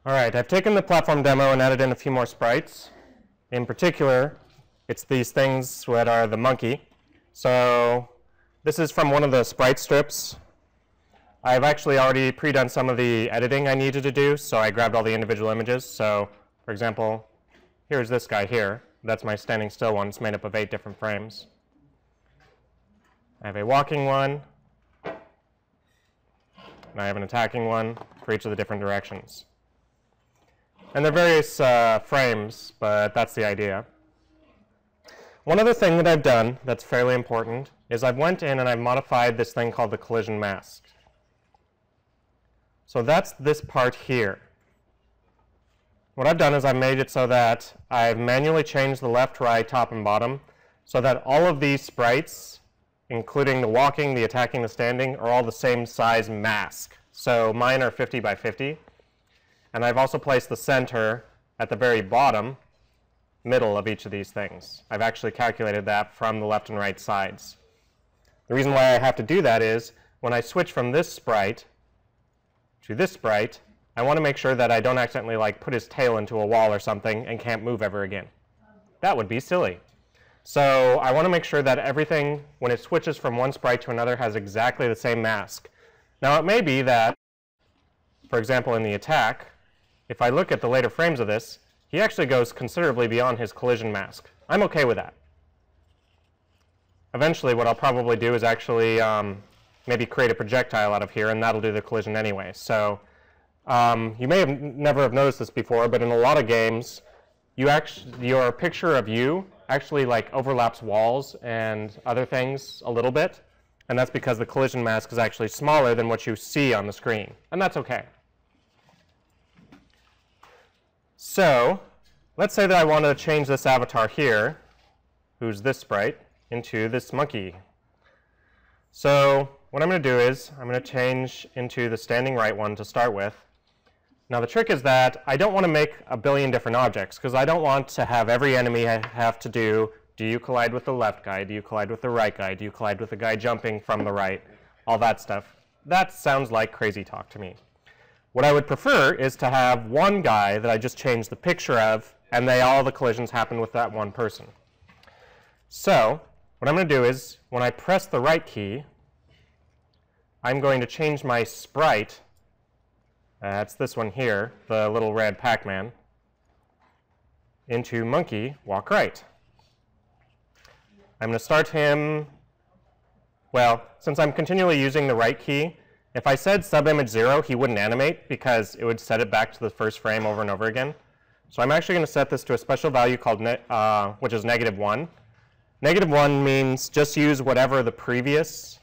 All right, I've taken the platform demo and added in a few more sprites. In particular, it's these things that are the monkey. So this is from one of the sprite strips. I've actually already pre-done some of the editing I needed to do, so I grabbed all the individual images. So for example, here's this guy here. That's my standing still one. It's made up of 8 different frames. I have a walking one, and I have an attacking one for each of the different directions. And they're various frames, but that's the idea. One other thing that I've done that's fairly important is I've went in and I've modified this thing called the collision mask. So that's this part here. What I've done is I've made it so that I've manually changed the left, right, top, and bottom so that all of these sprites, including the walking, the attacking, the standing, are all the same size mask. So mine are 50 by 50. And I've also placed the center at the very bottom, middle of each of these things. I've actually calculated that from the left and right sides. The reason why I have to do that is when I switch from this sprite to this sprite, I want to make sure that I don't accidentally like put his tail into a wall or something and can't move ever again. That would be silly. So I want to make sure that everything, when it switches from one sprite to another, has exactly the same mask. Now it may be that, for example, in the attack, if I look at the later frames of this, he actually goes considerably beyond his collision mask. I'm okay with that. Eventually, what I'll probably do is actually maybe create a projectile out of here, and that'll do the collision anyway. So you may have never have noticed this before, but in a lot of games, your picture of you actually like overlaps walls and other things a little bit, and that's because the collision mask is actually smaller than what you see on the screen, and that's okay. So let's say that I want to change this avatar here, who's this sprite, into this monkey. So what I'm going to do is I'm going to change into the standing right one to start with. Now the trick is that I don't want to make a billion different objects, because I don't want to have every enemy have to do you collide with the left guy, do you collide with the right guy, do you collide with the guy jumping from the right, all that stuff. That sounds like crazy talk to me. What I would prefer is to have one guy that I just changed the picture of, and all the collisions happen with that one person. So what I'm going to do is, when I press the right key, I'm going to change my sprite, that's this one here, the little red Pac-Man, into monkey walk right. I'm going to start him, well, since I'm continually using the right key, if I said subimage 0, he wouldn't animate because it would set it back to the first frame over and over again. So I'm actually going to set this to a special value called which is -1. -1 means just use whatever the previous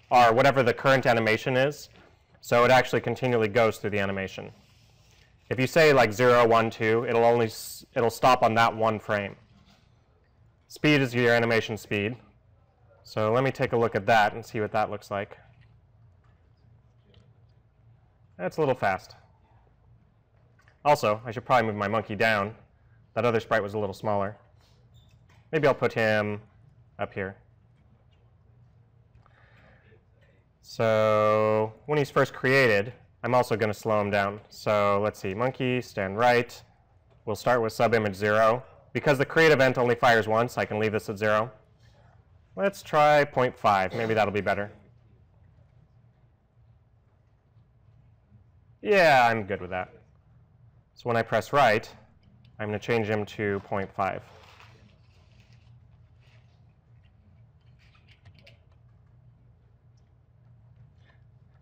or whatever the current animation is. So it actually continually goes through the animation. If you say like 0, 1, 2, it'll stop on that one frame. Speed is your animation speed. So let me take a look at that and see what that looks like. That's a little fast. Also, I should probably move my monkey down. That other sprite was a little smaller. Maybe I'll put him up here. So when he's first created, I'm also going to slow him down. So let's see, monkey, stand right. We'll start with subimage 0. Because the create event only fires once, I can leave this at 0. Let's try 0.5. Maybe that'll be better. Yeah, I'm good with that. So when I press right, I'm going to change him to 0.5.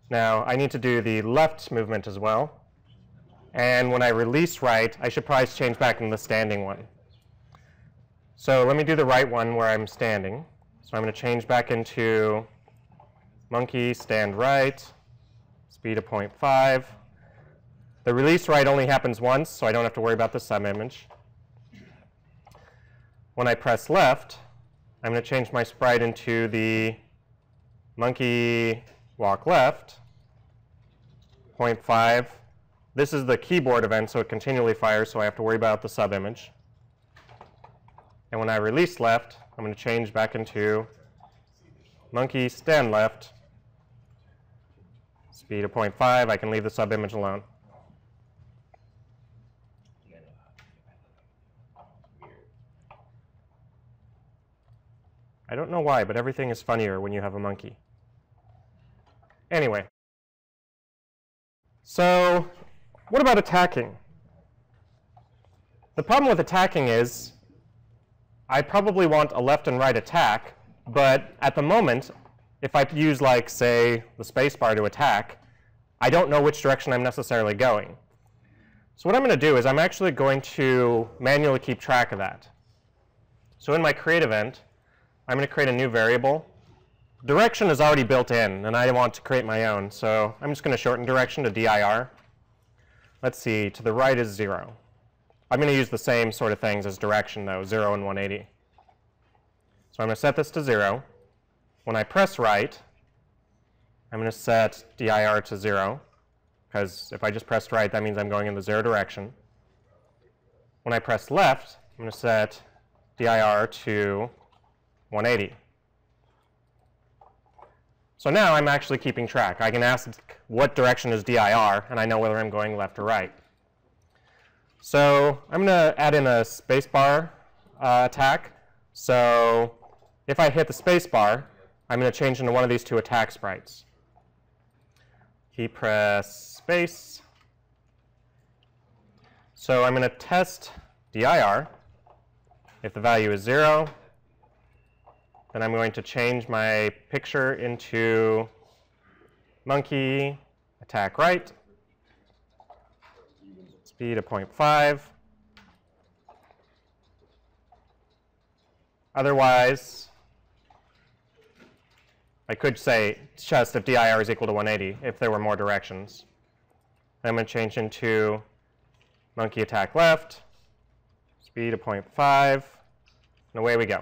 Now, I need to do the left movement as well. And when I release right, I should probably change back into the standing one. So let me do the right one where I'm standing. So I'm going to change back into monkey, stand right, speed of 0.5. The release right only happens once, so I don't have to worry about the subimage. When I press left, I'm going to change my sprite into the monkey walk left, 0.5. This is the keyboard event, so it continually fires, so I have to worry about the subimage. And when I release left, I'm going to change back into monkey stand left, speed of 0.5. I can leave the subimage alone. I don't know why, but everything is funnier when you have a monkey. Anyway. So, what about attacking? The problem with attacking is I probably want a left and right attack, but at the moment, if I use, like, say, the spacebar to attack, I don't know which direction I'm necessarily going. So what I'm going to do is I'm actually going to manually keep track of that. So in my create event, I'm going to create a new variable. Direction is already built in, and I want to create my own. So I'm just going to shorten direction to dir. Let's see, to the right is 0. I'm going to use the same sort of things as direction, though, 0 and 180. So I'm going to set this to 0. When I press right, I'm going to set dir to 0, because if I just pressed right, that means I'm going in the 0 direction. When I press left, I'm going to set dir to 180. So now I'm actually keeping track. I can ask what direction is dir, and I know whether I'm going left or right. So I'm going to add in a spacebar attack. So if I hit the spacebar, I'm going to change into one of these two attack sprites. Key press space. So I'm going to test dir. If the value is 0, then I'm going to change my picture into monkey, attack right, speed of 0.5. Otherwise, I could say just if dir is equal to 180, if there were more directions. I'm going to change into monkey attack left, speed of 0.5, and away we go.